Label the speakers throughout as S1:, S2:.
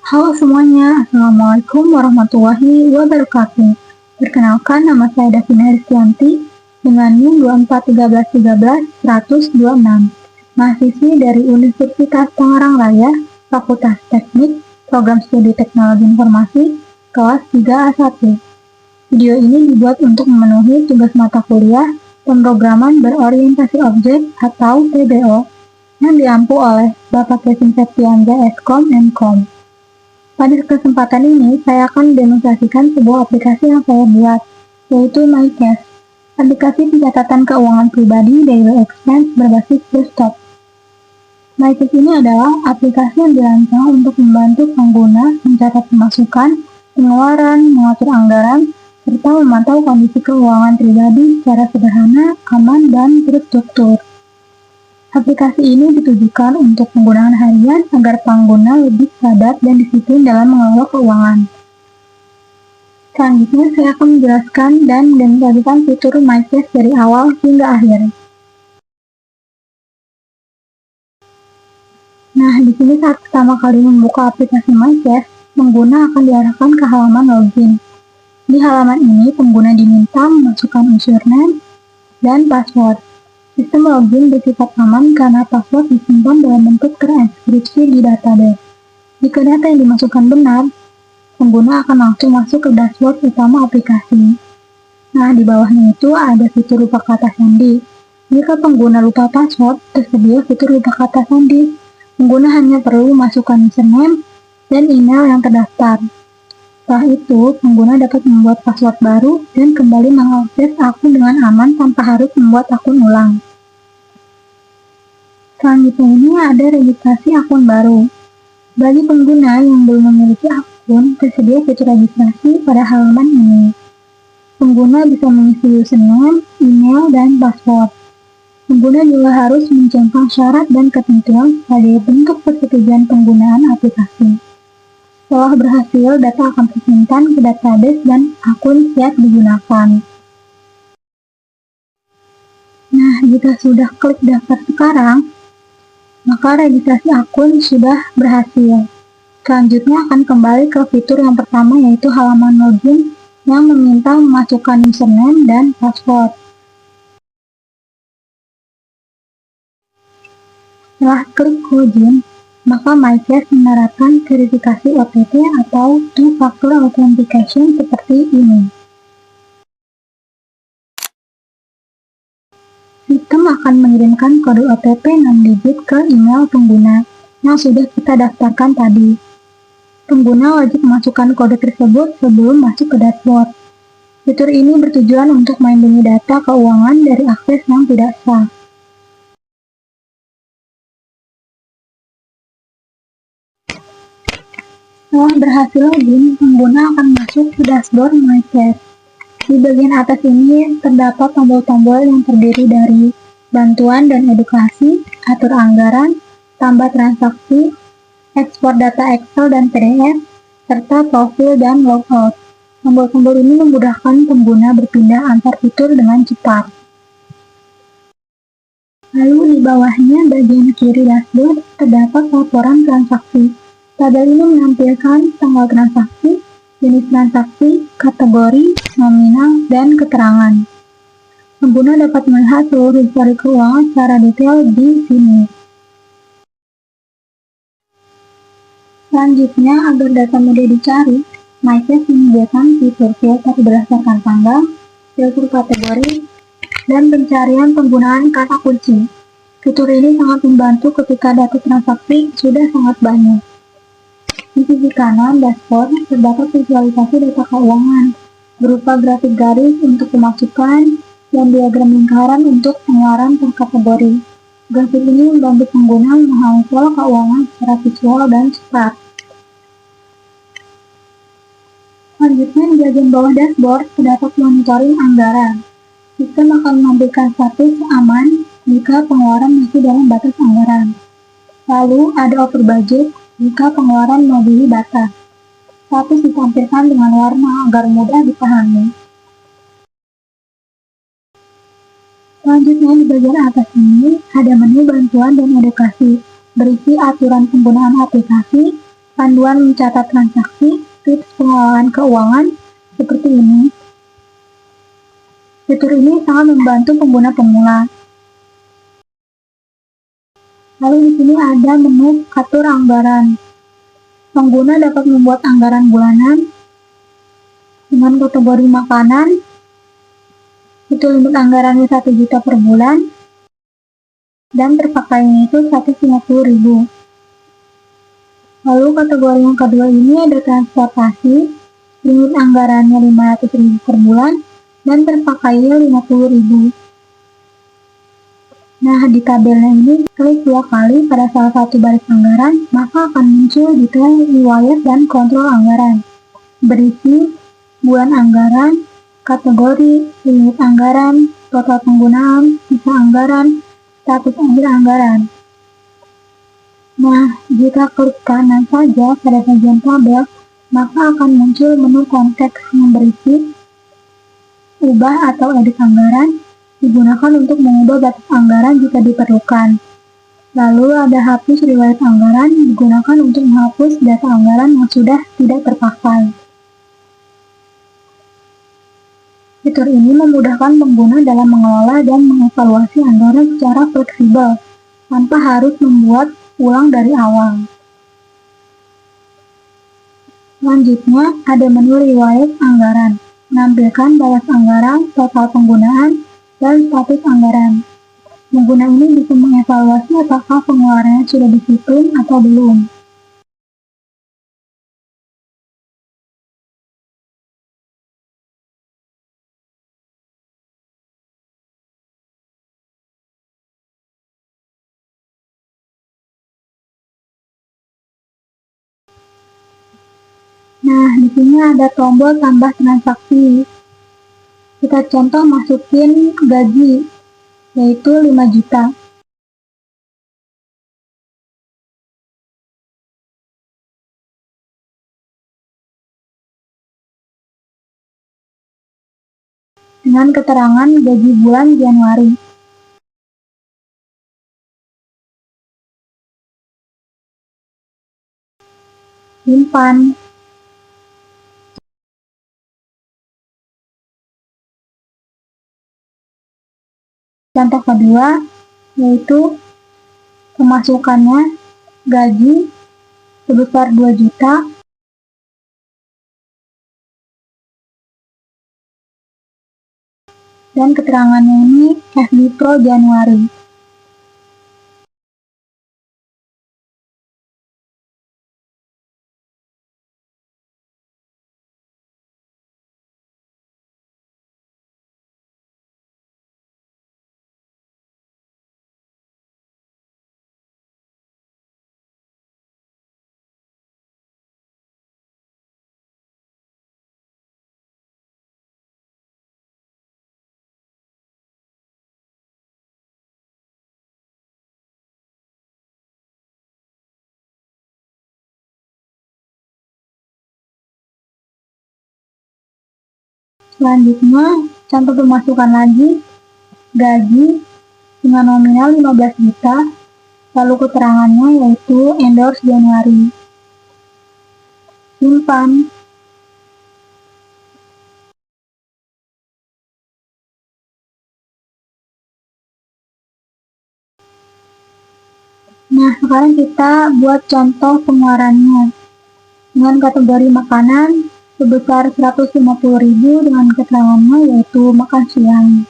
S1: Halo semuanya, Assalamualaikum warahmatullahi wabarakatuh. Perkenalkan, nama saya Davina Rizkyanti dengan NIM 241313-126, mahasiswi dari Universitas Tangerang Raya, Fakultas Teknik, Program Studi Teknologi Informasi, kelas 3A1. Video ini dibuat untuk memenuhi tugas mata kuliah Pemrograman Berorientasi Objek atau PBO yang diampu oleh Bapak Kevin Septianja Eskom Mkom. Pada kesempatan ini, saya akan demonstrasikan sebuah aplikasi yang saya buat, yaitu MyCash, aplikasi pencatatan keuangan pribadi daily expense berbasis desktop. MyCash ini adalah aplikasi yang dirancang untuk membantu pengguna mencatat pemasukan, pengeluaran, mengatur anggaran, serta memantau kondisi keuangan pribadi secara sederhana, aman, dan terstruktur. Aplikasi ini ditujukan untuk penggunaan harian agar pengguna lebih sadar dan disiplin dalam mengelola keuangan. Selanjutnya, saya akan menjelaskan dan mendemonstrasikan fitur MyCash dari awal hingga akhir. Nah, di sini saat pertama kali membuka aplikasi MyCash, pengguna akan diarahkan ke halaman login. Di halaman ini, pengguna diminta memasukkan username dan password. Sistem login bersifat aman karena password disimpan dalam bentuk terenkripsi di database. Jika data yang dimasukkan benar, pengguna akan langsung masuk ke dashboard utama aplikasi. Nah, di bawahnya itu ada fitur lupa kata sandi. Jika pengguna lupa password, tersedia fitur lupa kata sandi. Pengguna hanya perlu masukkan username dan email yang terdaftar. Setelah itu, pengguna dapat membuat password baru dan kembali mengakses akun dengan aman tanpa harus membuat akun ulang. Selanjutnya ini ada registrasi akun baru. Bagi pengguna yang belum memiliki akun, tersedia fitur registrasi pada halaman ini. Pengguna bisa mengisi username, email, dan password. Pengguna juga harus mencentang syarat dan ketentuan sebagai bentuk persetujuan penggunaan aplikasi. Setelah berhasil, data akan tersimpan ke database dan akun siap digunakan. Nah, jika sudah klik daftar sekarang, maka registrasi akun sudah berhasil. Selanjutnya akan kembali ke fitur yang pertama, yaitu halaman login yang meminta memasukkan username dan password. Setelah klik login, maka MyCash menerapkan verifikasi OTP atau two-factor authentication seperti ini. Sistem akan mengirimkan kode OTP 6 digit ke email pengguna yang sudah kita daftarkan tadi. Pengguna wajib memasukkan kode tersebut sebelum masuk ke dashboard. Fitur ini bertujuan untuk melindungi data keuangan dari akses yang tidak sah. Setelah berhasil login, pengguna akan masuk ke dashboard MyCash. Di bagian atas ini terdapat tombol-tombol yang terdiri dari bantuan dan edukasi, atur anggaran, tambah transaksi, ekspor data Excel dan PDF, serta profil dan logout. Tombol-tombol ini memudahkan pengguna berpindah antar fitur dengan cepat. Lalu di bawahnya bagian kiri dashboard terdapat laporan transaksi. Tabel ini menampilkan tanggal transaksi, jenis transaksi, kategori, nominal, dan keterangan. Pengguna dapat melihat seluruh histori keuangan secara detail di sini. Selanjutnya, agar data mudah dicari, MyCash menyediakan fitur filter berdasarkan tanggal, filter kategori, dan pencarian penggunaan kata kunci. Fitur ini sangat membantu ketika data transaksi sudah sangat banyak. Di sisi kanan dashboard terdapat visualisasi data keuangan berupa grafik garis untuk pemasukan dan diagram lingkaran untuk pengeluaran per kategori. Grafik ini membantu pengguna memahami pola keuangan secara visual dan cepat. Selanjutnya di bagian bawah dashboard terdapat monitoring anggaran. Sistem akan menampilkan status aman jika pengeluaran masih dalam batas anggaran. Lalu ada over budget jika pengeluaran melebihi batas. Status ditampilkan dengan warna agar mudah dipahami. Selanjutnya di bagian atas ini ada menu bantuan dan edukasi berisi aturan penggunaan aplikasi, panduan mencatat transaksi, tips pengelolaan keuangan seperti ini. Fitur ini sangat membantu pengguna pemula. Lalu di sini ada menu atur anggaran. Pengguna dapat membuat anggaran bulanan dengan kategori makanan. Itu limit anggarannya 1 juta per bulan dan terpakainya itu 150.000. Lalu kategori yang kedua ini ada transportasi, limit anggarannya 500.000 per bulan dan terpakainya 50.000. Nah, di tabelnya ini klik 2 kali pada salah satu baris anggaran, maka akan muncul detail riwayat dan kontrol anggaran. Berisi bulan anggaran, kategori, limit anggaran, total penggunaan, sisa anggaran, status akhir anggaran. Nah, jika klik kanan saja pada bagian tabel, maka akan muncul menu konteks yang berisi ubah atau edit anggaran, digunakan untuk mengubah batas anggaran jika diperlukan. Lalu ada hapus riwayat anggaran, digunakan untuk menghapus data anggaran yang sudah tidak terpakai. Fitur ini memudahkan pengguna dalam mengelola dan mengevaluasi anggaran secara fleksibel, tanpa harus membuat ulang dari awal. Selanjutnya, ada menu riwayat anggaran, menampilkan batas anggaran, total penggunaan, dan status anggaran. Pengguna ini bisa mengevaluasi apakah pengeluarannya sudah disiplin atau belum. Nah, di sini ada tombol tambah transaksi. Kita contoh masukin gaji, yaitu 5 juta. Dengan keterangan gaji bulan Januari. Simpan. Contoh kedua, yaitu pemasukannya gaji sebesar 2 juta, dan keterangannya ini FB Pro Januari. Selanjutnya, contoh pemasukan lagi, gaji dengan nominal 15 juta, lalu keterangannya yaitu endorse Januari. Simpan. Nah, sekarang kita buat contoh pengeluarannya. Dengan kategori makanan sebesar 150.000 dengan keterangannya yaitu makan siang.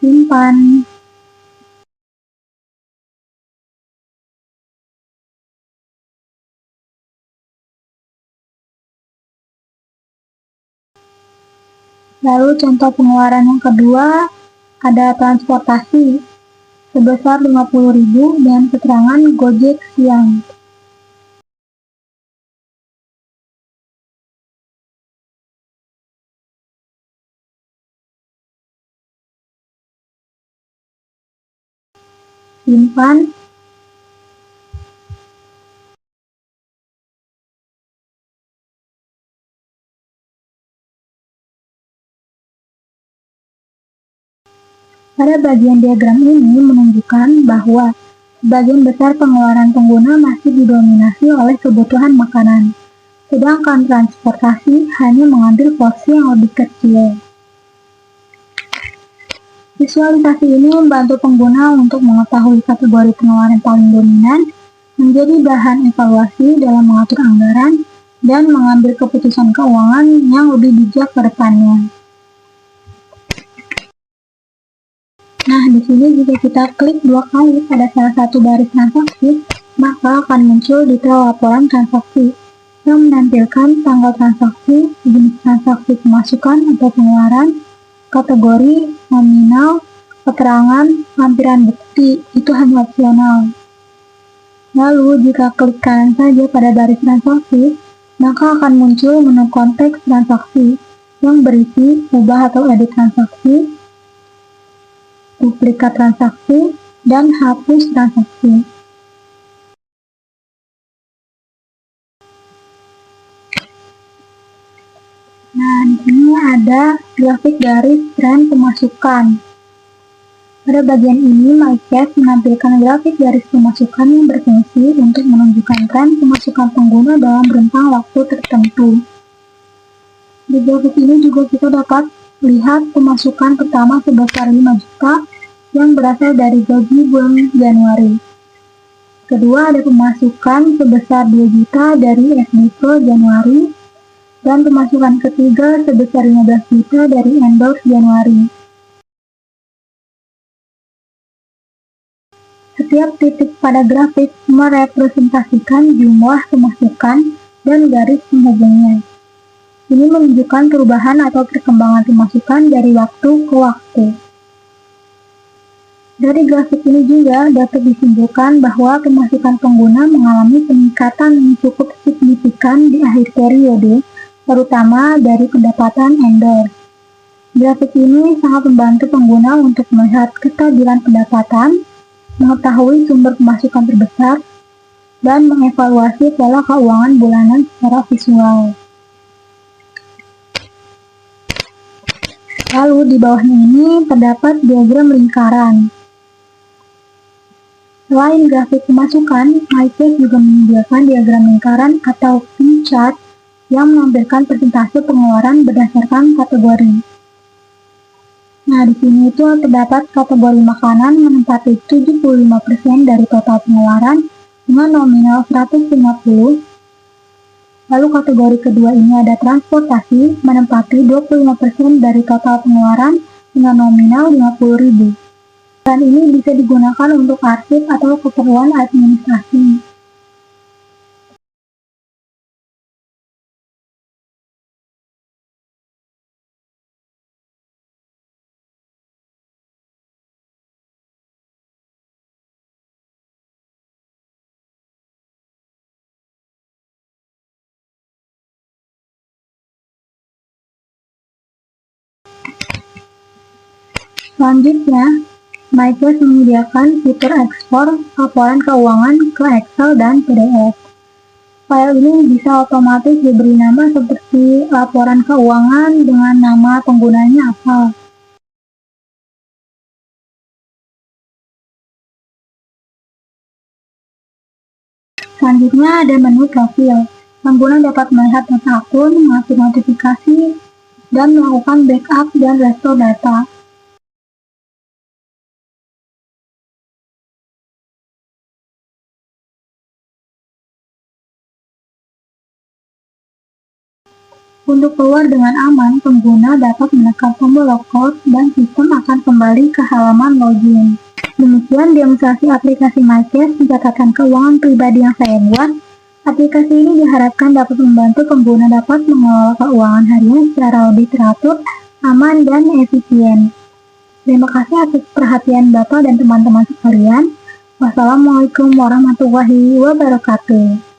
S1: Simpan. Lalu contoh pengeluaran yang kedua, ada transportasi sebesar 50.000 dengan keterangan Gojek siang. Simpan. Pada bagian diagram ini menunjukkan bahwa sebagian besar pengeluaran pengguna masih didominasi oleh kebutuhan makanan, sedangkan transportasi hanya mengambil porsi yang lebih kecil. Visualisasi ini membantu pengguna untuk mengetahui kategori pengeluaran paling dominan, menjadi bahan evaluasi dalam mengatur anggaran, dan mengambil keputusan keuangan yang lebih bijak ke depannya. Nah, di sini jika kita klik 2 kali pada salah satu baris transaksi, maka akan muncul detail laporan transaksi yang menampilkan tanggal transaksi, jenis transaksi pemasukan atau pengeluaran, kategori, nominal, keterangan, lampiran bukti. Itu hanya opsional. Lalu, jika klik kanan saja pada baris transaksi, maka akan muncul menu konteks transaksi yang berisi ubah atau edit transaksi, duplikat transaksi, dan hapus transaksi. Nah, di sini ada grafik garis tren pemasukan. Pada bagian ini, MyCash menampilkan grafik garis pemasukan yang berfungsi untuk menunjukkan tren pemasukan pengguna dalam rentang waktu tertentu. Di grafik ini juga kita dapat lihat pemasukan pertama sebesar 5 juta yang berasal dari gaji bulan Januari. Kedua, ada pemasukan sebesar 2 juta dari FDP Januari, dan pemasukan ketiga sebesar 15 juta dari endorse Januari. Setiap titik pada grafik merepresentasikan jumlah pemasukan dan garis penghubungnya. Ini menunjukkan perubahan atau perkembangan pemasukan dari waktu ke waktu. Dari grafik ini juga dapat disimpulkan bahwa pemasukan pengguna mengalami peningkatan yang cukup signifikan di akhir periode, terutama dari pendapatan endorse. Grafik ini sangat membantu pengguna untuk melihat kestabilan pendapatan, mengetahui sumber pemasukan terbesar, dan mengevaluasi pola keuangan bulanan secara visual. Lalu di bawahnya ini terdapat diagram lingkaran. Selain grafik pemasukan, MyCash juga menyediakan diagram lingkaran atau pie chart yang menampilkan persentase pengeluaran berdasarkan kategori. Nah, di sini itu terdapat kategori makanan menempati 75% dari total pengeluaran dengan nominal 150. Lalu kategori kedua ini ada transportasi menempati 25% dari total pengeluaran dengan nominal 50.000. Dan ini bisa digunakan untuk arsip atau keperluan administrasi. Selanjutnya, MyCash menyediakan fitur ekspor laporan keuangan ke Excel dan PDF. File ini bisa otomatis diberi nama seperti laporan keuangan dengan nama penggunanya asal. Selanjutnya ada menu profil. Pengguna dapat melihat data akun, mengatur notifikasi, dan melakukan backup dan restore data. Untuk keluar dengan aman, pengguna dapat menekan tombol logout dan sistem akan kembali ke halaman login. Demikian demonstrasi aplikasi MyCash pencatatan keuangan pribadi yang saya buat. Aplikasi ini diharapkan dapat membantu pengguna dapat mengelola keuangan harian secara lebih teratur, aman, dan efisien. Terima kasih atas perhatian Bapak dan teman-teman sekalian. Wassalamualaikum warahmatullahi wabarakatuh.